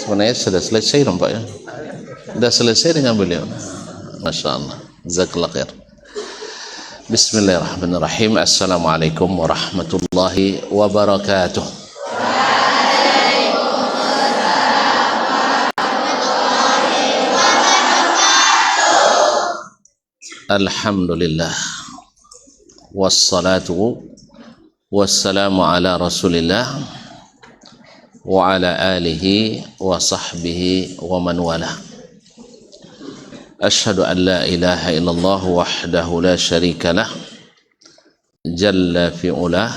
Sebenarnya sudah selesai nampaknya. Sudah selesai dengan beliau. Masya Allah. Jazakallah khair. Bismillahirrahmanirrahim. Assalamualaikum warahmatullahi wabarakatuh. Alhamdulillah. Wassalatu wassalamu ala Rasulillah wa ala alihi wa sahbihi wa man wala. Ashhadu an la ilaha illallah wahdahu la syarika lah jalla fi ulah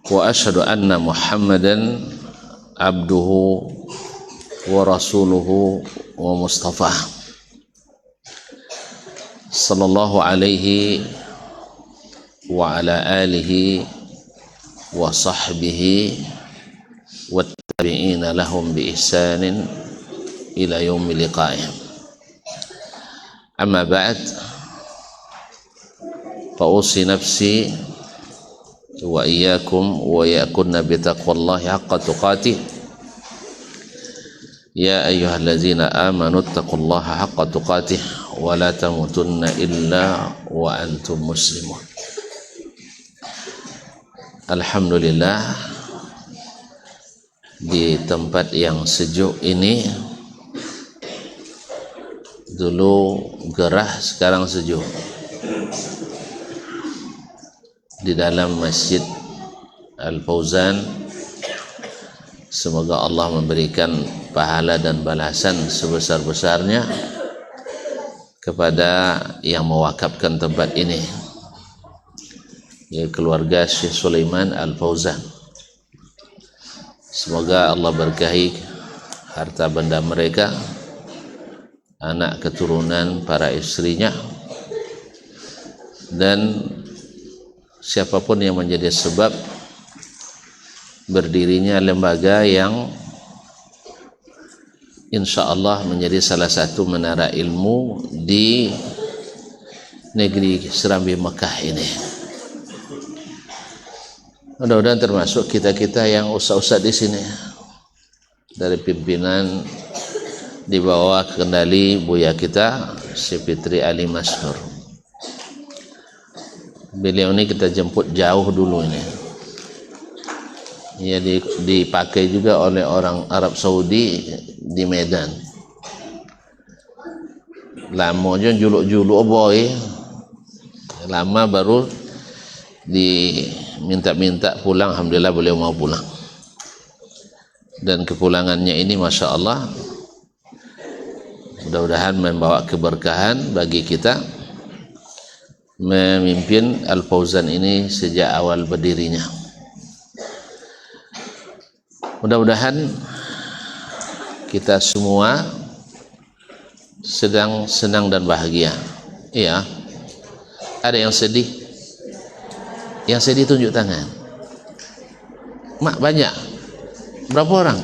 wa ashhadu anna Muhammadan abduhu wa rasuluhu wa mustafah sallallahu alaihi wa ala alihi wa sahbihi wa tabi'ina lahum bi ihsanin ila yaumil liqa'ih. Amma ba'd, fa usi nafsi wa iyyakum wa yakunna bi taqwallahi haqqa tuqatih. Ya ayyuhallazina amanu taqullaha haqqa tuqatih wa la tamutunna illa wa antum muslimun. Alhamdulillah, di tempat yang sejuk ini, dulu gerah sekarang sejuk, di dalam Masjid Al-Fauzan. Semoga Allah memberikan pahala dan balasan sebesar-besarnya kepada yang mewakafkan tempat ini, ya, keluarga Syekh Sulaiman Al-Fauzan. Semoga Allah berkahi harta benda mereka, anak keturunan, para istrinya, dan siapapun yang menjadi sebab berdirinya lembaga yang insya Allah menjadi salah satu menara ilmu di negeri Serambi Mekah ini. Mudah-mudahan termasuk kita-kita yang ustaz-ustaz di sini, dari pimpinan di bawah kendali buya kita Syekh Fitri Ali Masyhur. Beliau ini kita jemput jauh dulu ini. Ya, dipakai juga oleh orang Arab Saudi di Medan. Lama aja juluk-juluk boy. Lama baru diminta-minta pulang. Alhamdulillah beliau mau pulang. Dan kepulangannya ini Masya Allah, mudah-mudahan membawa keberkahan bagi kita memimpin Al-Fauzan ini sejak awal berdirinya. Mudah-mudahan kita semua sedang senang dan bahagia. Iya. Ada yang sedih? Yang sedih tunjuk tangan. Mak, banyak. Berapa orang?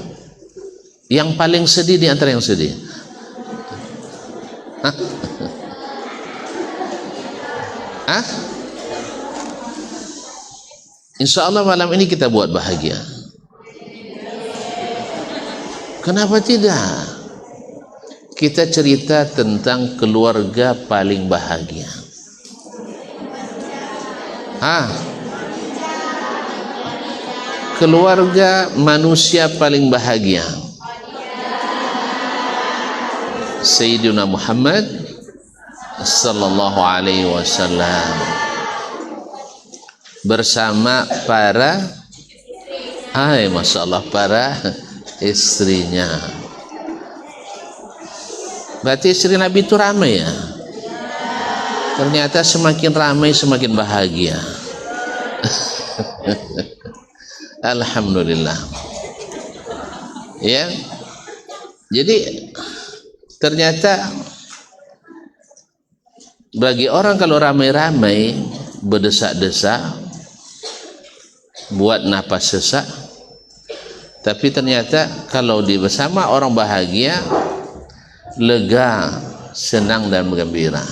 Yang paling sedih di antara yang sedih? Hah? Hah? Insya Allah malam ini kita buat bahagia. Kenapa tidak? Kita cerita tentang keluarga paling bahagia. Keluarga manusia paling bahagia. Sayyidina Muhammad sallallahu alaihi wasallam bersama para Masya Allah, para istrinya. Berarti istri Nabi itu ramai ya? Ternyata semakin ramai semakin bahagia. Alhamdulillah. Ya. Jadi ternyata bagi orang kalau ramai-ramai berdesak-desak, buat napas sesak. Tapi ternyata kalau di bersama orang bahagia, lega, senang dan gembira.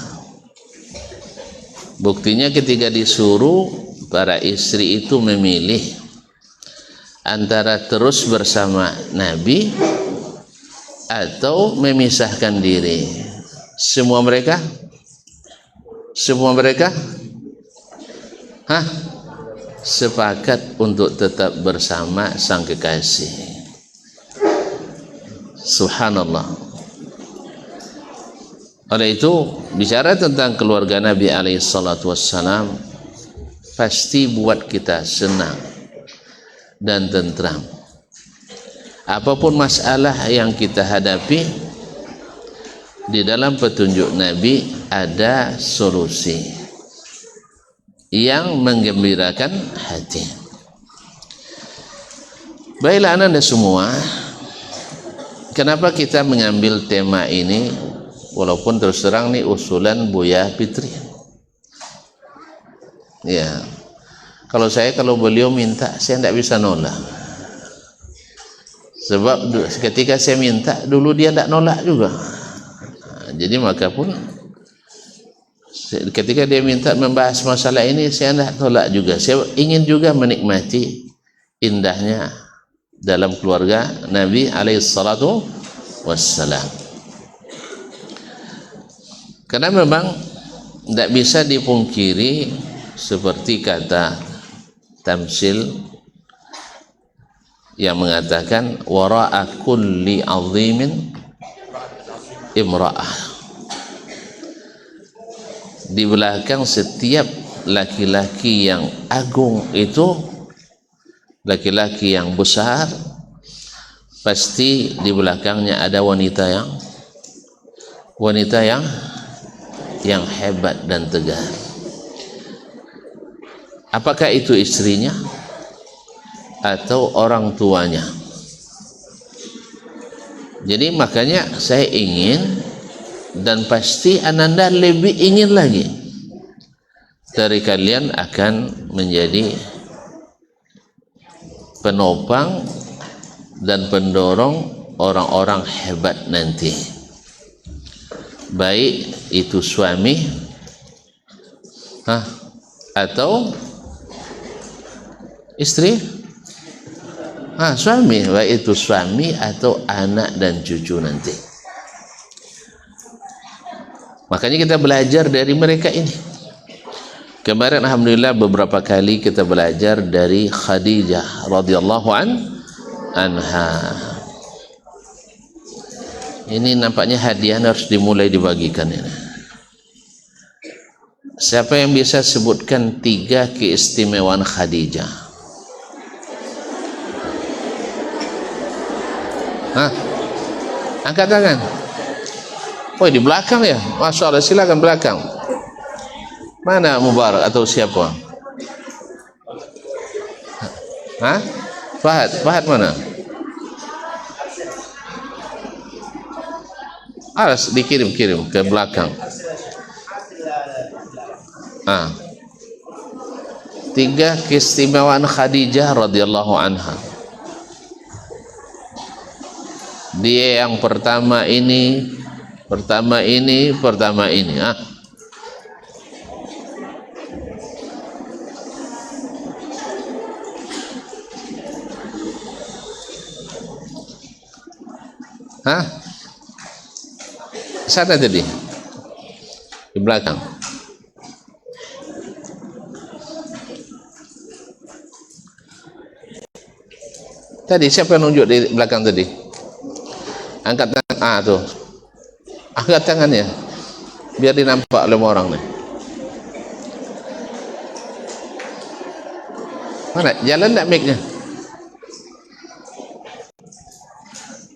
Buktinya ketika disuruh para istri itu memilih antara terus bersama Nabi atau memisahkan diri. Semua mereka sepakat untuk tetap bersama sang kekasih. Subhanallah. Oleh itu, bicara tentang keluarga Nabi alaihi salatu wassalam pasti buat kita senang dan tentram. Apapun masalah yang kita hadapi, di dalam petunjuk Nabi ada solusi yang menggembirakan hati. Baiklah anda semua, kenapa kita mengambil tema ini? Walaupun terus terang nih usulan Buya Fitri. Ya, kalau beliau minta, saya tidak bisa nolak. Sebab ketika saya minta dulu dia tidak nolak juga. Jadi maka pun ketika dia minta membahas masalah ini, saya tidak tolak juga. Saya ingin juga menikmati indahnya dalam keluarga Nabi alaihi salatu wassalam. Karena memang tidak bisa dipungkiri, seperti kata Tamsil yang mengatakan wara'a kulli azimin imra'ah. Di belakang setiap laki-laki yang agung itu, laki-laki yang besar, pasti di belakangnya ada wanita yang hebat dan tegar. Apakah itu istrinya atau orang tuanya? Jadi makanya saya ingin, dan pasti ananda lebih ingin lagi, dari kalian akan menjadi penopang dan pendorong orang-orang hebat nanti. Baik itu suami atau istri, suami, baik itu suami atau anak dan cucu nanti. Makanya kita belajar dari mereka ini. Kemarin alhamdulillah beberapa kali kita belajar dari Khadijah radhiyallahu anha. Ini nampaknya hadiah harus dimulai dibagikan ini. Siapa yang bisa sebutkan 3 keistimewaan Khadijah? Angkat tangan. Oh, di belakang ya? Masya Allah, silakan belakang. Mana Mubarak atau siapa? Fahad mana? Harus dikirim ke belakang. 3 keistimewaan Khadijah radhiyallahu anha. Dia yang pertama ini. Sana tadi di belakang. Tadi siapa yang nunjuk di belakang tadi? Angkat tangan. Tuh. Angkat tangannya biar dinampak oleh orang nih. Mana? Jalan enggak mic-nya?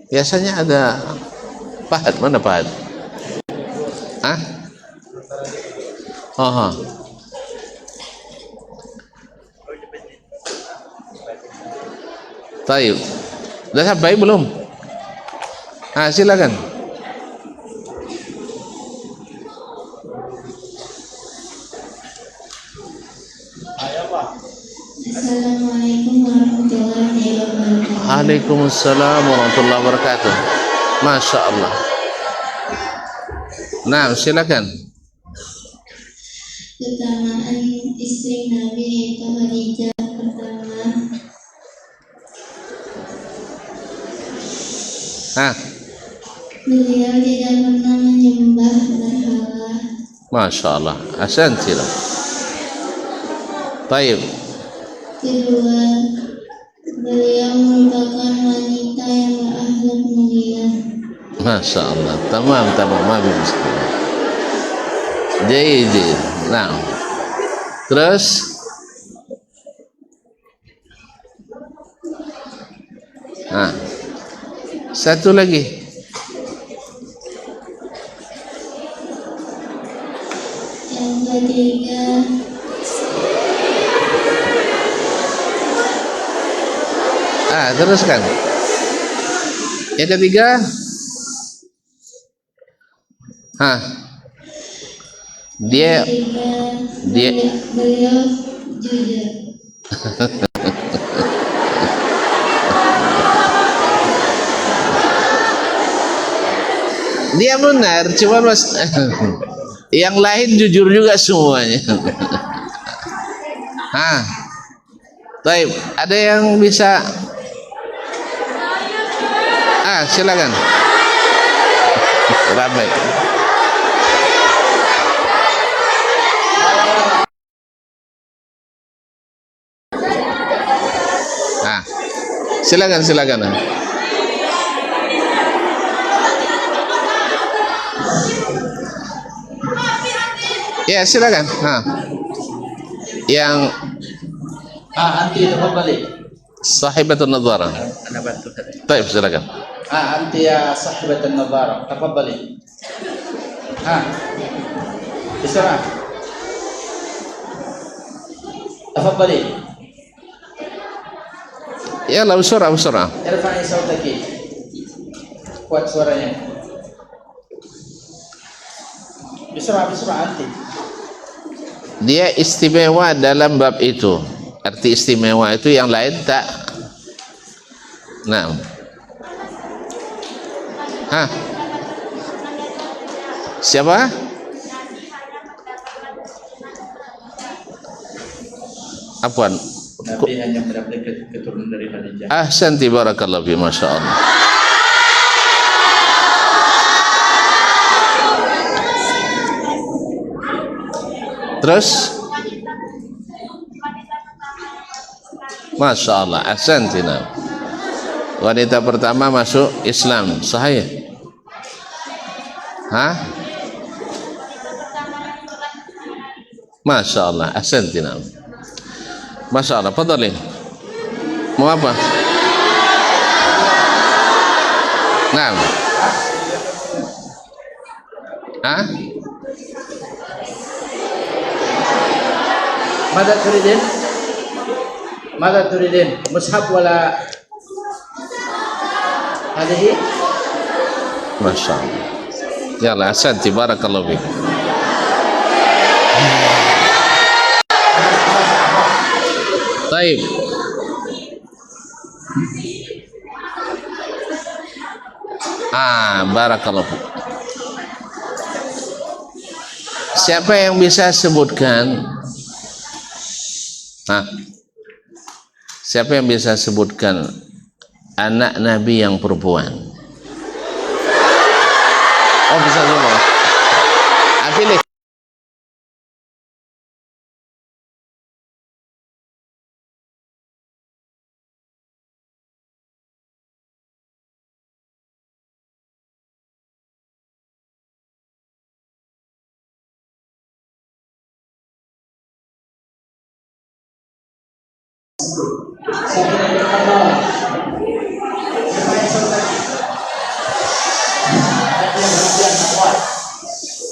Biasanya ada Fahad. Mana Fahad? Taib. Sudah sampai belum? Silakan. Assalamualaikum warahmatullahi wabarakatuh. Waalaikumsalam warahmatullahi wabarakatuh. Masya Allah. Nah, silakan. Keutamaan istri Nabi yaitu Khadijah. Pertama, Hah? Beliau tidak pernah menyembah berhala. Masya Allah. Ahsanti. Baik. Kedua, beliau merupakan wanita yang berakhlak mulia. Masya Allah. Tamam. Ma fi mushkilah. Jayyid. Nah. Terus satu lagi. Yang ketiga, teruskan. Yang ketiga, dia beliau jujur. Dia benar, cuman mas yang lain jujur juga semuanya. Baik, ada yang bisa? Silakan. Ramai. Silakan. Ya, silakan. Yang anti tafadhali. Sahibatun nadhara. Ana bantu tadi. Baik, silakan. Anti ya sahibatun nadhara. Tafadhali. Bismillah. Tafadhali. Ya, usura. Irfani sautaki. Kuat suaranya. Bismillah anti. Dia istimewa dalam bab itu. Arti istimewa itu yang lain tak. Nah. Siapa? Apaan? Nabi hanya mendapat keturunan dari Khadijah. Ahsanti barakallahu fi, masya Allah. Terus masya Allah, ahsanti. Wanita pertama masuk Islam, sahih? Masya Allah, ahsanti. Masya Allah, fadhalin. Mau apa? Nah. Mada turidin? Mushaf wala hadihi? Masya Allah. Yalla, ahsanti, barakallahu fiik. Baik. Barakallahu fiik. Siapa yang bisa sebutkan? Siapa yang bisa sebutkan anak Nabi yang perempuan? Bisa semua. Pilih.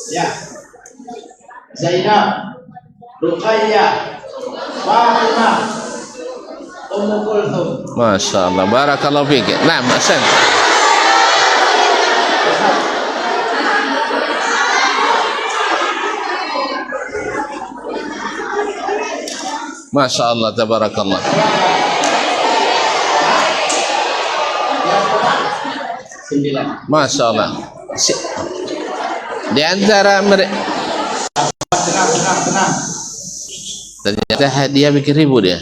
Ya, Zainab, Ruqayyah, Fatimah, Ummu Kulthum. Masya Allah, barakallahu fiik. Nah, ahsan. Masya Allah, tabarakallah. Masya Allah. Di antara mereka Tenang. ternyata hadiah bikin ribu dia.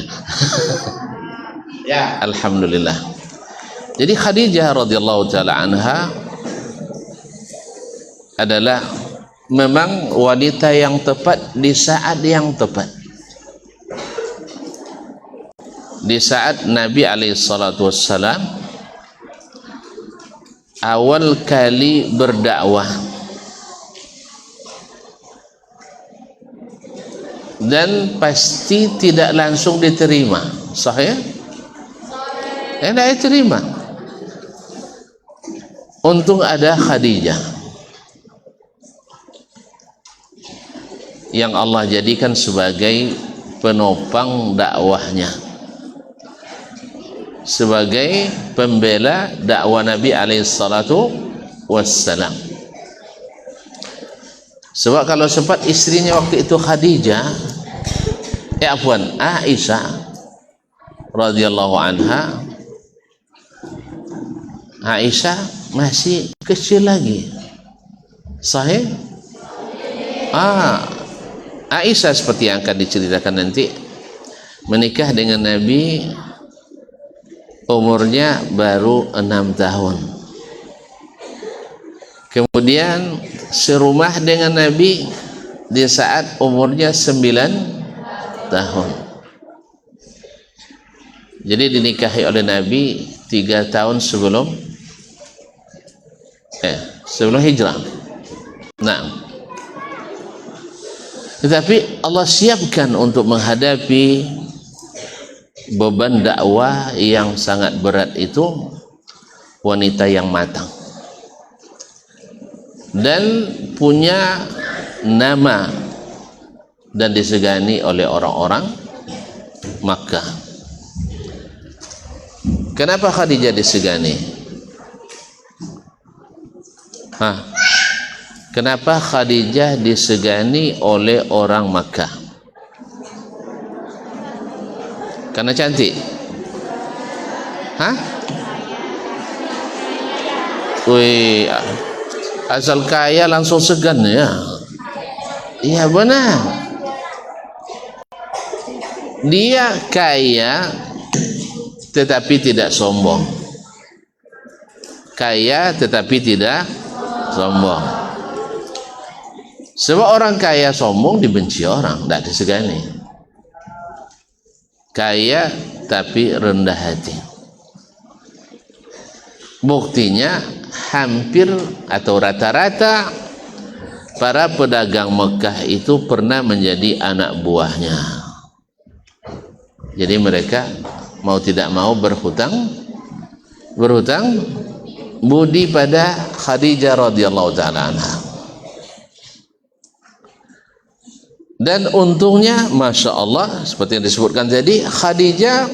Ya. Alhamdulillah. Jadi Khadijah radhiyallahu taala anha adalah memang wanita yang tepat di saat yang tepat. Di saat Nabi alaihissalatu wassalam awal kali berdakwah dan pasti tidak langsung diterima. Sahih? Tidak diterima. Untung ada Khadijah yang Allah jadikan sebagai penopang dakwahnya, sebagai pembela dakwah Nabi alaihissalatu wassalam. Sebab kalau sempat istrinya waktu itu Khadijah, Aisyah radhiyallahu anha, Aisyah masih kecil lagi. Sahih? Aisyah seperti yang akan diceritakan nanti menikah dengan Nabi umurnya baru 6 tahun. Kemudian serumah dengan Nabi di saat umurnya 9 tahun. Jadi dinikahi oleh Nabi 3 tahun sebelum hijrah. Nah, tetapi Allah siapkan untuk menghadapi beban dakwah yang sangat berat itu wanita yang matang dan punya nama dan disegani oleh orang-orang Makkah. Kenapa Khadijah disegani? Kenapa Khadijah disegani oleh orang Makkah? Karena cantik. Wih, asal kaya langsung segan ya. Iya benar. Dia kaya tetapi tidak sombong. Kaya tetapi tidak sombong. Sebab orang kaya sombong dibenci orang, tidak disegani. Kaya tapi rendah hati. Buktinya hampir atau rata-rata para pedagang Mekah itu pernah menjadi anak buahnya. Jadi mereka mau tidak mau berhutang budi pada Khadijah radhiyallahu taala anha. Dan untungnya Masya Allah seperti yang disebutkan tadi, Khadijah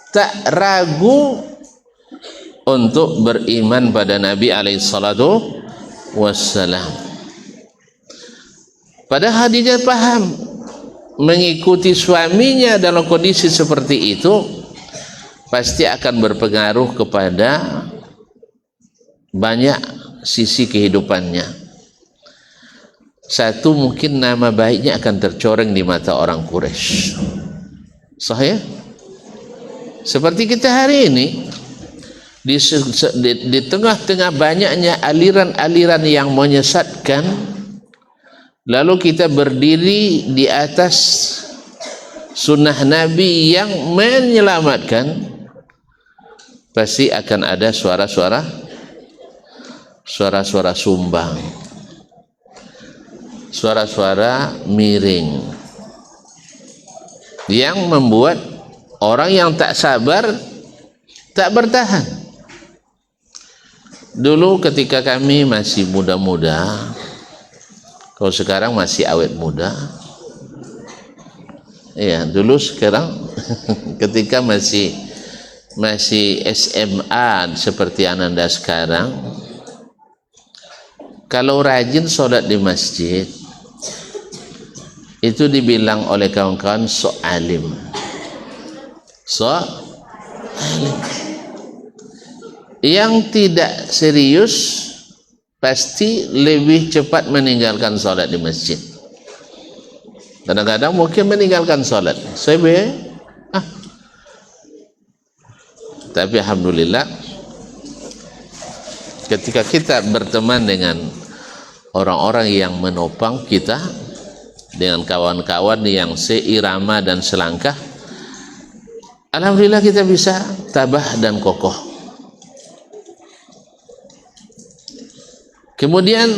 tak ragu untuk beriman pada Nabi alaihissalatu wassalam. Padahal Khadijah paham mengikuti suaminya dalam kondisi seperti itu pasti akan berpengaruh kepada banyak sisi kehidupannya. Satu, mungkin nama baiknya akan tercoreng di mata orang Quraisy. Sahih? Seperti kita hari ini di tengah-tengah banyaknya aliran-aliran yang menyesatkan, lalu kita berdiri di atas sunnah Nabi yang menyelamatkan, pasti akan ada suara-suara sumbang, suara-suara miring yang membuat orang yang tak sabar tak bertahan. Dulu ketika kami masih muda-muda, kalau sekarang masih awet muda, ya dulu sekarang ketika masih SMA seperti Ananda sekarang, kalau rajin sholat di masjid itu dibilang oleh kawan-kawan sok alim. Yang tidak serius pasti lebih cepat meninggalkan sholat di masjid. Kadang-kadang mungkin meninggalkan sholat. Tapi alhamdulillah ketika kita berteman dengan orang-orang yang menopang kita, dengan kawan-kawan yang seirama dan selangkah, alhamdulillah kita bisa tabah dan kokoh. Kemudian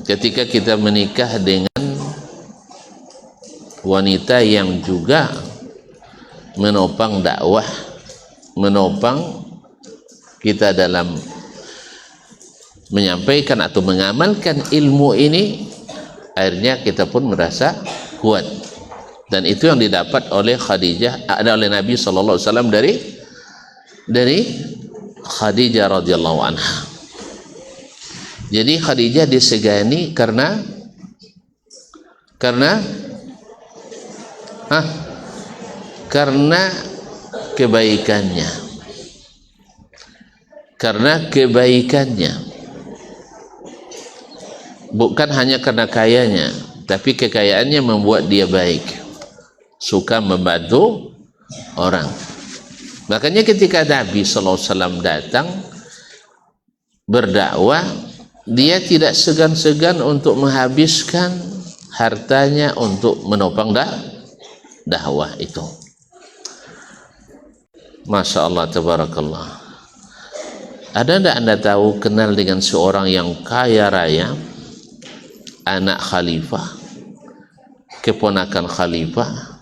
ketika kita menikah dengan wanita yang juga menopang dakwah, menopang kita dalam menyampaikan atau mengamalkan ilmu ini, akhirnya kita pun merasa kuat. Dan itu yang didapat oleh Khadijah, ada oleh Nabi SAW dari Khadijah radhiyallahu anha. Jadi Khadijah disegani karena kebaikannya. Karena kebaikannya. Bukan hanya karena kayanya, tapi kekayaannya membuat dia baik, suka membantu orang. Makanya ketika Nabi SAW datang berdakwah, dia tidak segan-segan untuk menghabiskan hartanya untuk menopang dakwah itu. Masya Allah, tabarakallah. Ada tidak anda tahu, kenal dengan seorang yang kaya raya, anak khalifah, keponakan khalifah,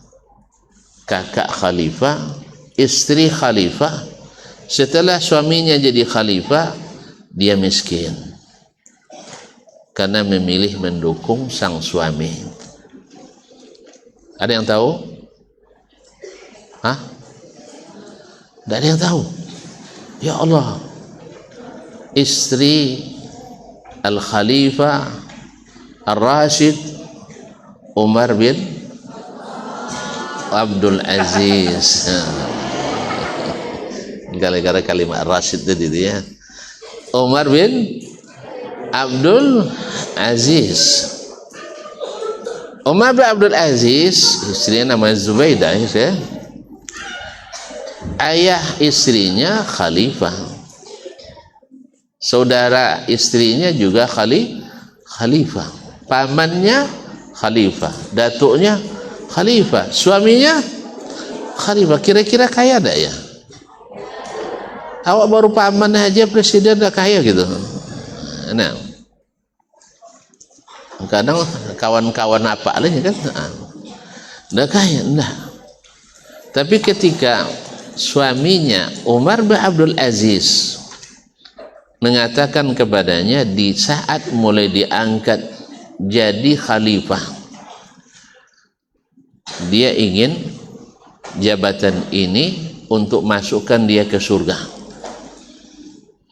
kakak khalifah, istri khalifah. Setelah suaminya jadi khalifah, dia miskin karena memilih mendukung sang suami. Ada yang tahu? Hah? Tidak ada yang tahu. Ya Allah, istri Al-Khalifah Ar-Rashid Umar bin Abdul Aziz. Gara-gara kalimat Rashid tadi ya. Umar bin Abdul Aziz. Umar bin Abdul Aziz, istrinya namanya Zubaidah ya. Ayah istrinya khalifah, saudara istrinya juga khalifah, pamannya khalifah, datuknya khalifah, suaminya khalifah. Kira-kira kaya tak ya? Awak baru paman aja presiden dah kaya gitu. Nah, kadang kawan-kawan apa aja kan, dah kaya, nah. Tapi ketika suaminya Umar bin Abdul Aziz mengatakan kepadanya di saat mulai diangkat jadi khalifah, dia ingin jabatan ini untuk masukkan dia ke surga,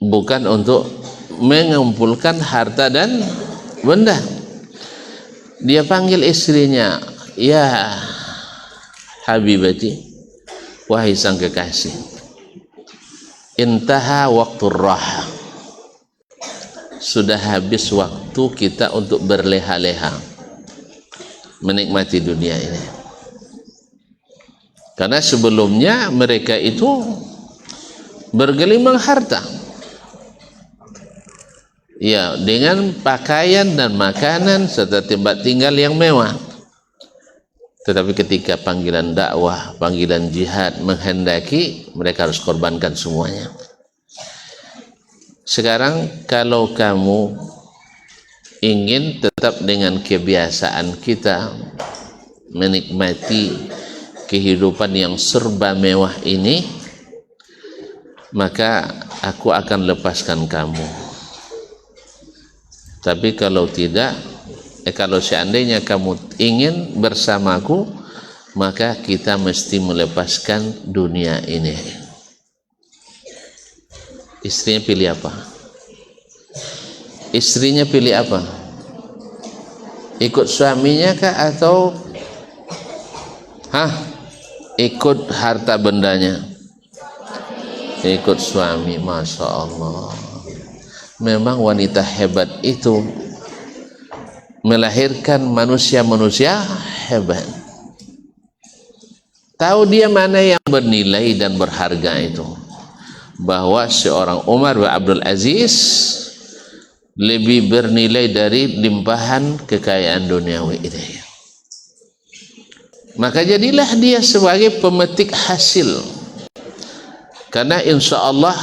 bukan untuk mengumpulkan harta dan benda. Dia panggil istrinya, ya habibati, wahai sang kekasih, intaha waktu raha, sudah habis waktu kita untuk berleha-leha menikmati dunia ini. Karena sebelumnya mereka itu bergelimang harta, ya, dengan pakaian dan makanan serta tempat tinggal yang mewah. Tetapi ketika panggilan dakwah, panggilan jihad menghendaki, mereka harus korbankan semuanya. Sekarang kalau kamu ingin tetap dengan kebiasaan kita menikmati kehidupan yang serba mewah ini, maka aku akan lepaskan kamu. Tapi kalau tidak, kalau seandainya kamu ingin bersamaku, maka kita mesti melepaskan dunia ini. Istrinya pilih apa? Istrinya pilih apa? Ikut suaminya kah atau ikut harta bendanya? Ikut suami. Masya Allah, memang wanita hebat itu melahirkan manusia-manusia hebat. Tahu dia mana yang bernilai dan berharga itu, bahwa seorang Umar bin Abdul Aziz lebih bernilai dari limpahan kekayaan duniawi itu. Maka jadilah dia sebagai pemetik hasil. Karena insya Allah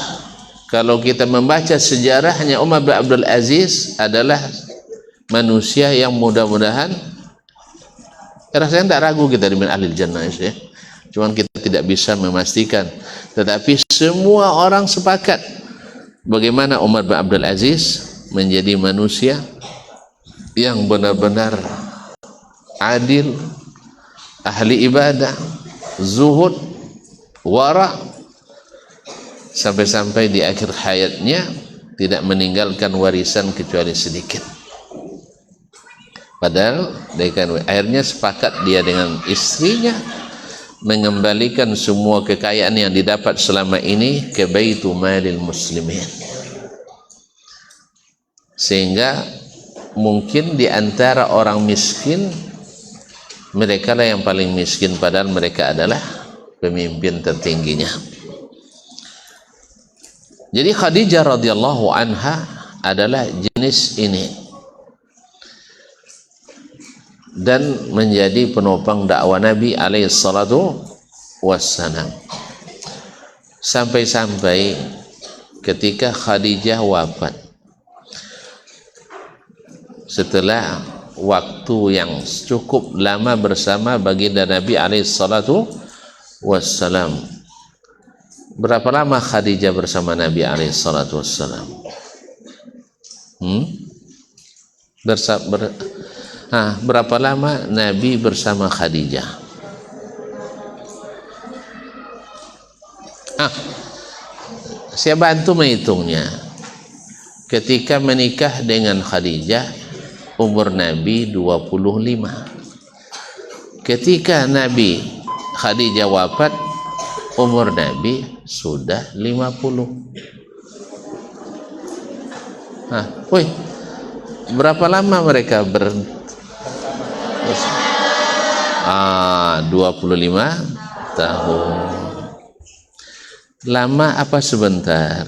kalau kita membaca sejarahnya, Umar bin Abdul Aziz adalah manusia yang mudah-mudahan, rasanya tidak ragu kita di ahli jannah ya. Cuman kita tidak bisa memastikan. Tetapi semua orang sepakat bagaimana Umar bin Abdul Aziz menjadi manusia yang benar-benar adil, ahli ibadah, zuhud, wara, sampai-sampai di akhir hayatnya tidak meninggalkan warisan kecuali sedikit. Padahal akhirnya sepakat dia dengan istrinya mengembalikan semua kekayaan yang didapat selama ini ke Baitul Malil Muslimin. Sehingga mungkin di antara orang miskin, mereka lah yang paling miskin, padahal mereka adalah pemimpin tertingginya. Jadi Khadijah radhiyallahu anha adalah jenis ini dan menjadi penopang dakwah Nabi alaihi salatu wassalam. Sampai-sampai ketika Khadijah wafat, setelah waktu yang cukup lama bersama baginda Nabi alaihi salatu wassalam. Berapa lama Khadijah bersama Nabi alaihi salatu wassalam? Berapa lama Nabi bersama Khadijah? Saya bantu menghitungnya. Ketika menikah dengan Khadijah, umur Nabi 25. Ketika Nabi Khadijah wafat, umur Nabi sudah 50. Berapa lama mereka 25 tahun. Lama apa sebentar?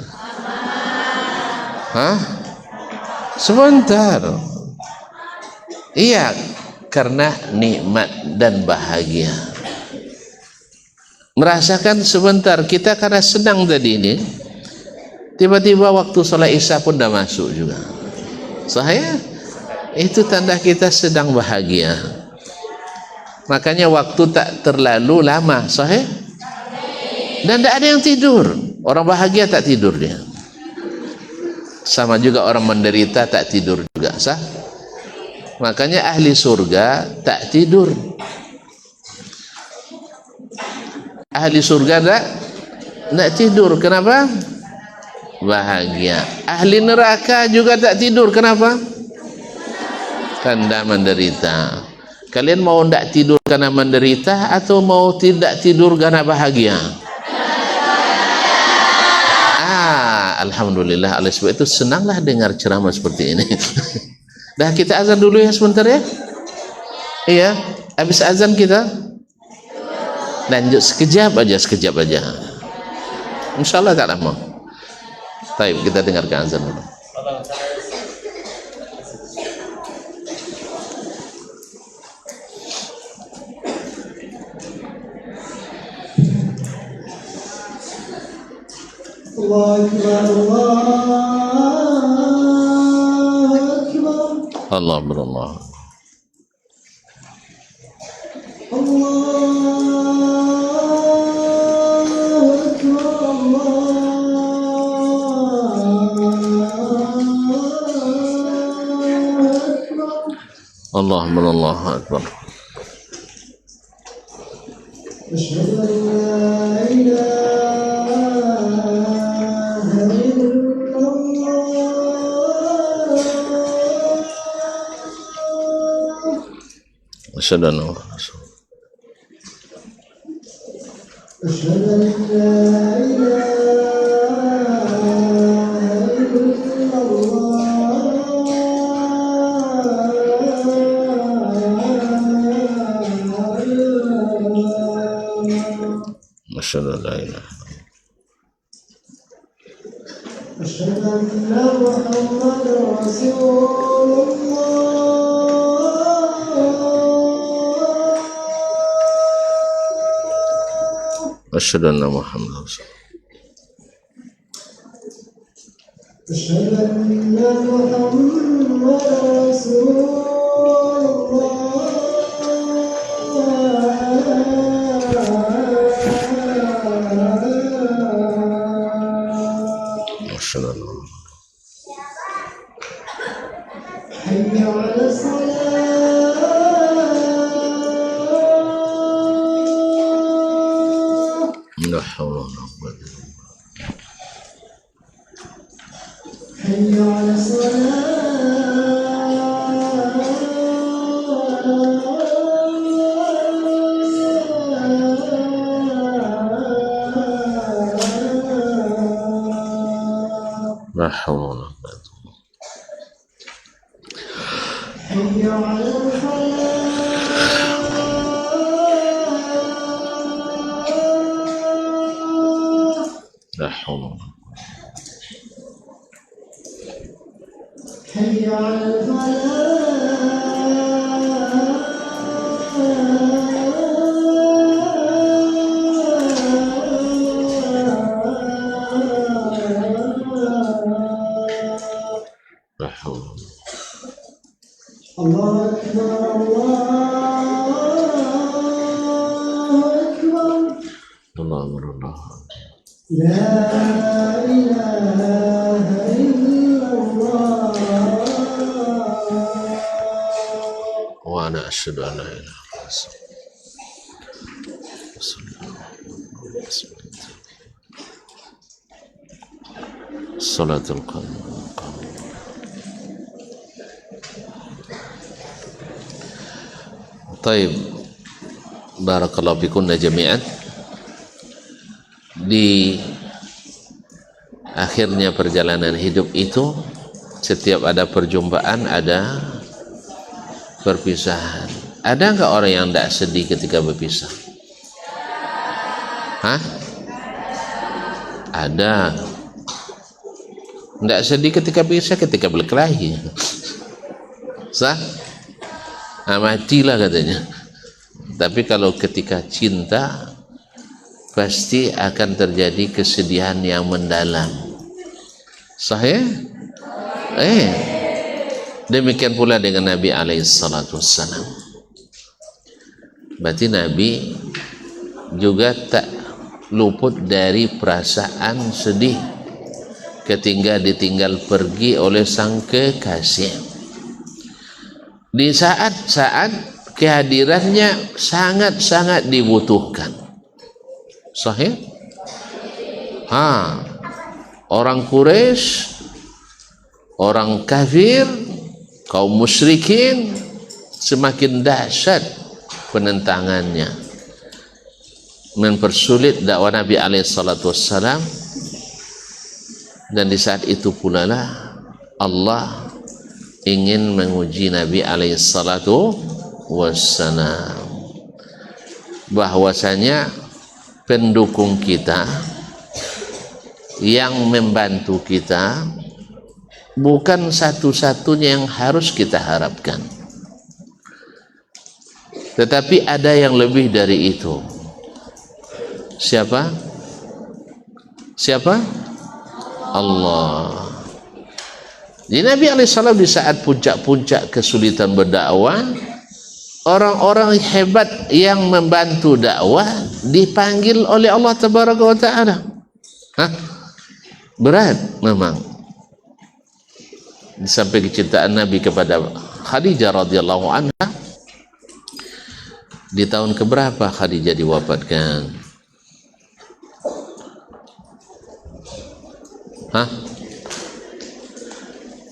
Sebentar. Iya, karena nikmat dan bahagia. Merasakan sebentar, kita karena senang tadi ini, tiba-tiba waktu sholat isya pun dah masuk juga. Saya itu tanda kita sedang bahagia. Makanya waktu tak terlalu lama, sahih. Dan tidak ada yang tidur. Orang bahagia tak tidur dia. Sama juga orang menderita tak tidur juga, sah. Makanya ahli surga tak tidur. Ahli surga tak tidur. Kenapa? Bahagia. Ahli neraka juga tak tidur. Kenapa? Karena menderita. Kalian mau tidak tidur karena menderita atau mau tidak tidur karena bahagia? Alhamdulillah. Oleh sebab itu senanglah dengar ceramah seperti ini. Dah, kita azan dulu ya sebentar ya. Iya, habis azan kita lanjut sekejap aja. InsyaAllah tak lama. Baik, kita dengarkan azan dulu. Allah berallah. Allah berallah akbar. Asyhadu an la ilaha illallah. Asyhadu anna Asyhadu an la ilaha illallah. Asyhadu anna Muhammadar Rasulullah. أشهد أن محمدا رسول الله. Asyhadu anna حي على الصلاة. la hawla wa la quwwata illa billah. حي على الصلاة. La hawla wa la quwwata. حي على الفلاح. La hawla wa la حي على الفلاح. la hawla. الله أكبر الله أكبر Allah Allah. لا إله إلا الله. Wa ana asyhadu an la ilaha illallah. Salatul qalbi. Taib. Barakallahu fikunna jami'an. Di akhirnya perjalanan hidup itu setiap ada perjumpaan ada perpisahan. Ada nggak orang yang tidak sedih ketika berpisah? Hah? Ada. Tidak sedih ketika berpisah, ketika berkelahi. Sah? Nah, matilah katanya. Tapi kalau ketika cinta pasti akan terjadi kesedihan yang mendalam. Sahih? Demikian pula dengan Nabi alaihissalatu wassalam. Berarti Nabi juga tak luput dari perasaan sedih ketika ditinggal pergi oleh sang kekasih. Di saat-saat kehadirannya sangat-sangat dibutuhkan. Sahih? Orang Quraisy, orang kafir, kaum musyrikin semakin dahsyat penentangannya, mempersulit dakwah Nabi alaihissalatu wassalam. Dan di saat itu pula lah Allah ingin menguji Nabi alaihissalatu wassalam, bahwasanya pendukung kita yang membantu kita bukan satu-satunya yang harus kita harapkan, tetapi ada yang lebih dari itu. Siapa? Allah. Jadi Nabi alaihissalam di saat puncak-puncak kesulitan berdakwah, orang-orang hebat yang membantu dakwah dipanggil oleh Allah tabaraka wa ta'ala. Berat memang. Sampai kecintaan Nabi kepada Khadijah radhiyallahu anha. Di tahun keberapa Khadijah diwafatkan?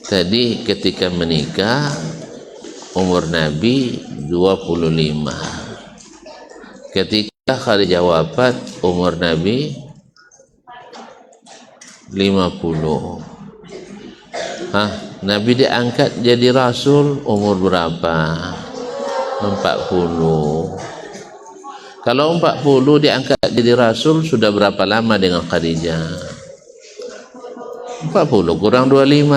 Tadi ketika menikah umur Nabi 25. Ketika Khadijah wafat umur Nabi 50. Nabi diangkat jadi Rasul umur berapa? 40. Kalau 40 diangkat jadi Rasul, sudah berapa lama dengan Khadijah? 40 kurang 25,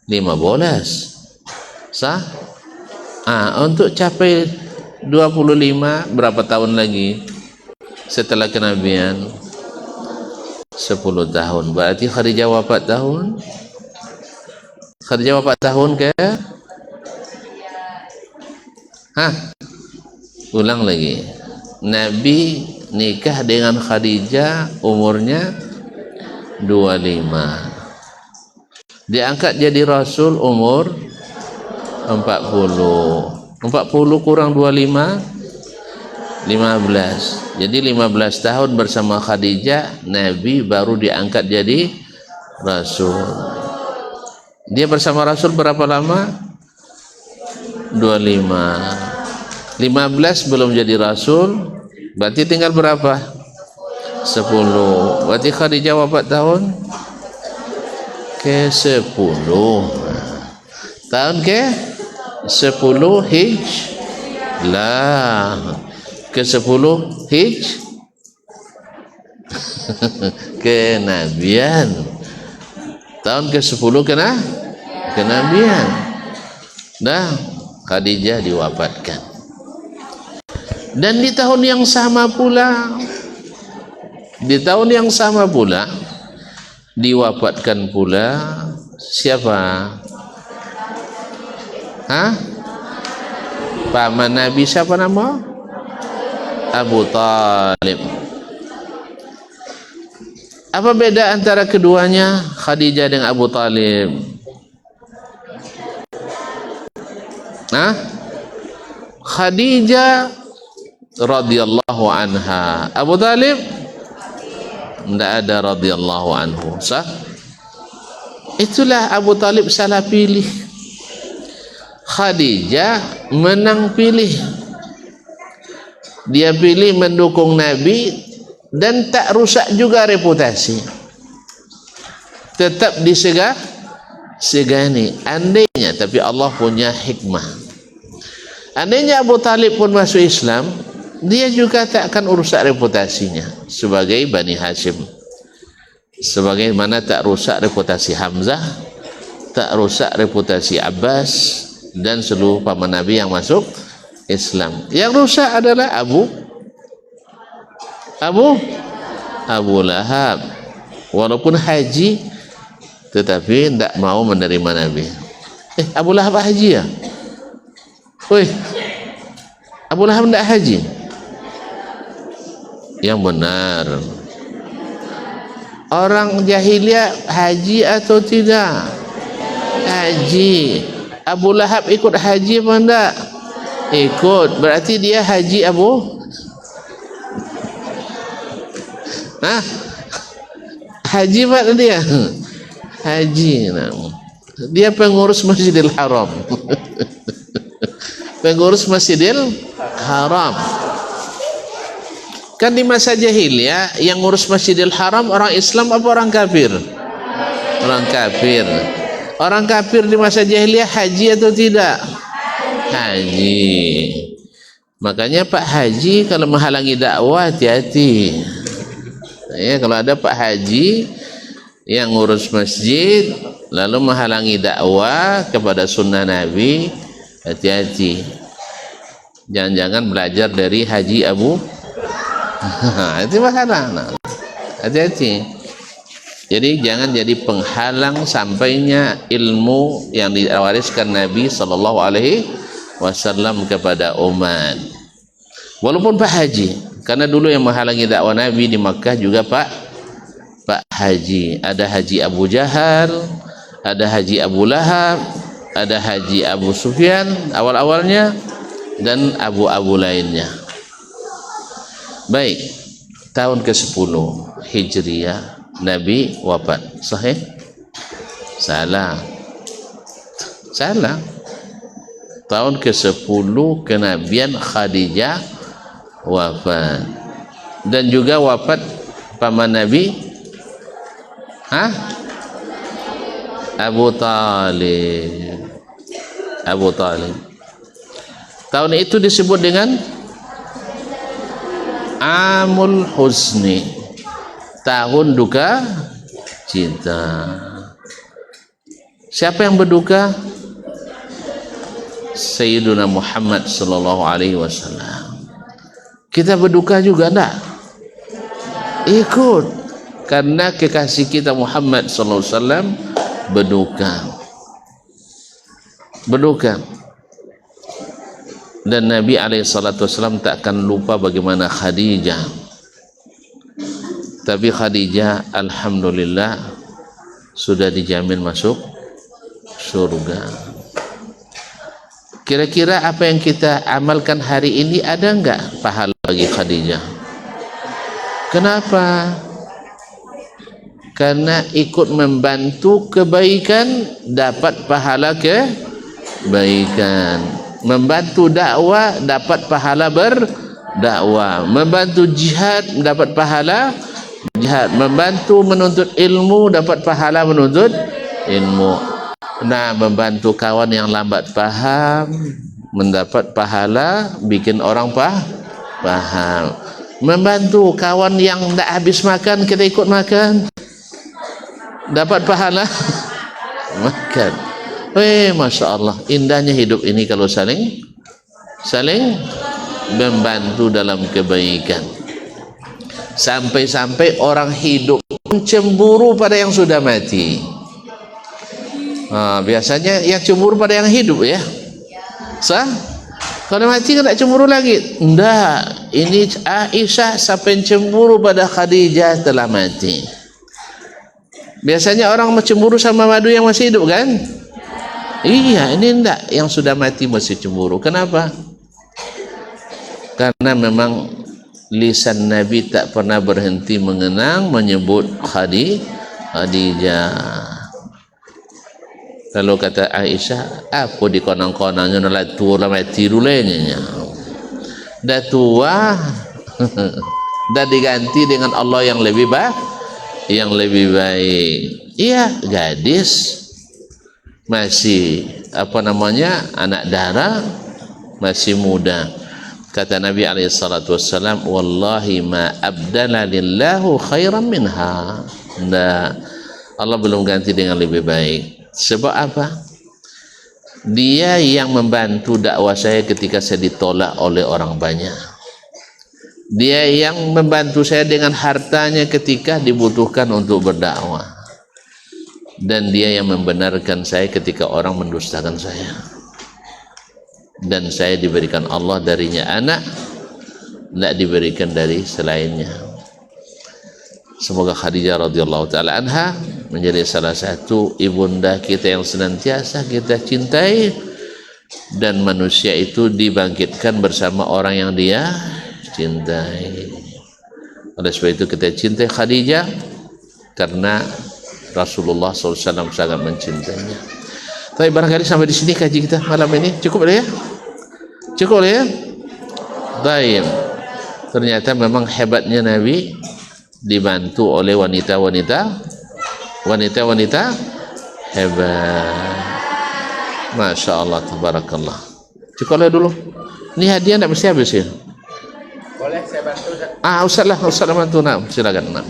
15. Sah? Untuk capai 25 berapa tahun lagi setelah kenabian? 10 tahun. Berarti Khadijah wafat tahun? Khadijah wafat tahun ke? Ulang lagi. Nabi nikah dengan Khadijah umurnya 25. Diangkat jadi Rasul umur 40. 40 kurang 25, 15. Jadi 15 tahun bersama Khadijah, Nabi baru diangkat jadi Rasul. Dia bersama Rasul berapa lama? 25. 15 belum jadi Rasul, berarti tinggal berapa? 10. Berarti Khadijah wafat tahun ke-10. Tahun ke-10 Hijrah. Ke-10 kenabian. Tahun ke-10 kenabian. Dah Khadijah diwafatkan. Dan di tahun yang sama pula diwafatkan pula siapa? Paman Nabi siapa nama? Abu Talib. Apa beda antara keduanya, Khadijah dengan Abu Talib? Khadijah radhiyallahu anha, Abu Talib tidak ada radhiyallahu anhu. Sah? Itulah Abu Talib salah pilih. Khadijah menang pilih. Dia pilih mendukung Nabi dan tak rusak juga reputasi. Tetap disegani. Andainya, tapi Allah punya hikmah. Andainya Abu Talib pun masuk Islam, dia juga tak akan urusak reputasinya sebagai Bani Hashim. Sebagaimana tak rusak reputasi Hamzah, tak rusak reputasi Abbas dan seluruh paman Nabi yang masuk Islam. Yang rusak adalah Abu Lahab. Walaupun haji, tetapi tidak mau menerima Nabi. Abu Lahab haji ya? Abu Lahab tidak haji? Yang benar, orang jahiliyah haji atau tidak? Haji. Abu Lahab ikut haji apa enggak? Ikut. Berarti dia haji haji mana dia? Haji. Dia pengurus Masjidil Haram. Pengurus Masjidil Haram. Kan di masa jahiliyah yang ngurus Masjidil Haram orang Islam apa orang kafir? Orang kafir. Orang kafir di masa jahiliyah haji atau tidak? Haji. Makanya Pak Haji kalau menghalangi dakwah hati-hati. Ya, kalau ada Pak Haji yang ngurus masjid lalu menghalangi dakwah kepada sunnah Nabi, hati-hati. Jangan-jangan belajar dari Haji Abu. Itu masalah. Hati-hati. Jadi jangan jadi penghalang sampainya ilmu yang diwariskan Nabi sallallahu alaihi wasallam kepada umat. Walaupun Pak Haji, karena dulu yang menghalangi dakwah Nabi di Makkah juga Pak Haji. Ada Haji Abu Jahal, ada Haji Abu Lahab, ada Haji Abu Sufyan awal-awalnya, dan abu-abu lainnya. Baik, tahun ke-10 Hijriah Nabi wafat. Sahih? Salah. Tahun ke-10 kenabian Khadijah wafat. Dan juga wafat paman Nabi Abu Talib. Tahun itu disebut dengan Amul Huzni, tahun duka cinta. Siapa yang berduka? Sayyiduna Muhammad sallallahu alaihi wasallam. Kita berduka juga enggak? Ikut, karena kekasih kita Muhammad sallallahu alaihi wasallam berduka. Dan Nabi alaihi salatu wasallam tak akan lupa bagaimana Khadijah. Tapi Khadijah alhamdulillah sudah dijamin masuk surga. Kira-kira apa yang kita amalkan hari ini ada enggak pahala bagi Khadijah? Kenapa? Karena ikut membantu kebaikan dapat pahala kebaikan. Membantu dakwah dapat pahala berdakwah. Membantu jihad dapat pahala jihad. Membantu menuntut ilmu dapat pahala menuntut ilmu. Nah, membantu kawan yang lambat paham mendapat pahala bikin orang paham. Membantu kawan yang tak habis makan, kita ikut makan, dapat pahala makan. Masya Allah, indahnya hidup ini kalau saling membantu dalam kebaikan. Sampai-sampai orang hidup cemburu pada yang sudah mati. Biasanya yang cemburu pada yang hidup ya. Sah? Kalau mati kan tak cemburu lagi. Enggak, ini Aisyah sampai cemburu pada Khadijah telah mati. Biasanya orang cemburu sama madu yang masih hidup kan? Iya, ini enggak, yang sudah mati masih cemburu. Kenapa? Karena memang lisan Nabi tak pernah berhenti mengenang menyebut Khadijah. Lalu kata Aisyah, apa di konang-konangnya nak tua lah mati dulunya. Dah tua, dah diganti dengan Allah yang lebih baik. Iya, gadis masih anak dara, masih muda. Kata Nabi SAW, wallahi ma abdala lillahu khairan minha. Nah, Allah belum ganti dengan lebih baik. Sebab apa? Dia yang membantu dakwah saya ketika saya ditolak oleh orang banyak. Dia yang membantu saya dengan hartanya ketika dibutuhkan untuk berdakwah. Dan dia yang membenarkan saya ketika orang mendustakan saya. Dan saya diberikan Allah darinya anak, tidak diberikan dari selainnya. Semoga Khadijah radhiyallahu taala anha menjadi salah satu ibunda kita yang senantiasa kita cintai, dan manusia itu dibangkitkan bersama orang yang dia cintai. Oleh sebab itu kita cintai Khadijah karena Rasulullah SAW sangat mencintainya. Tapi barangkali sampai di sini kaji kita malam ini cukup ya? Cukup ya? Baik. Ternyata memang hebatnya Nabi dibantu oleh wanita-wanita hebat. Masya Allah, tabarakallah. Cukup dulu. Ini hadiah tidak mesti habis ya? Boleh saya bantu? Ustaz bantu. Nah, silakan. Nah.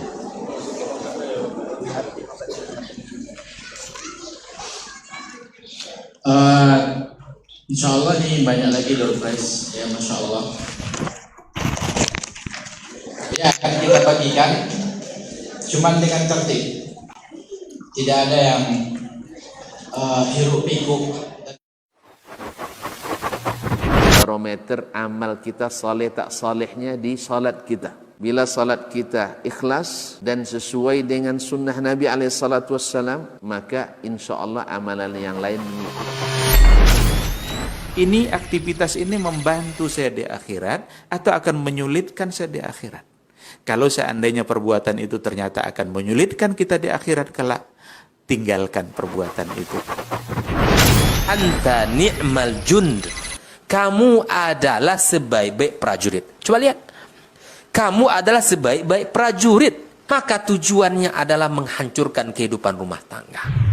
Insya Allah nih banyak lagi door prize ya, Masya Allah. Ya, akan kita bagikan cuman dengan tertib, tidak ada yang hiruk pikuk. Barometer amal kita saleh tak salehnya di salat kita. Bila salat kita ikhlas dan sesuai dengan sunnah Nabi SAW, maka insya Allah amalan yang lain. Ini aktivitas ini membantu saya di akhirat atau akan menyulitkan saya di akhirat? Kalau seandainya perbuatan itu ternyata akan menyulitkan kita di akhirat kelak, tinggalkan perbuatan itu. Anta ni'mal jund. Kamu adalah sebaik-baik prajurit. Coba lihat. Kamu adalah sebaik-baik prajurit. Maka tujuannya adalah menghancurkan kehidupan rumah tangga.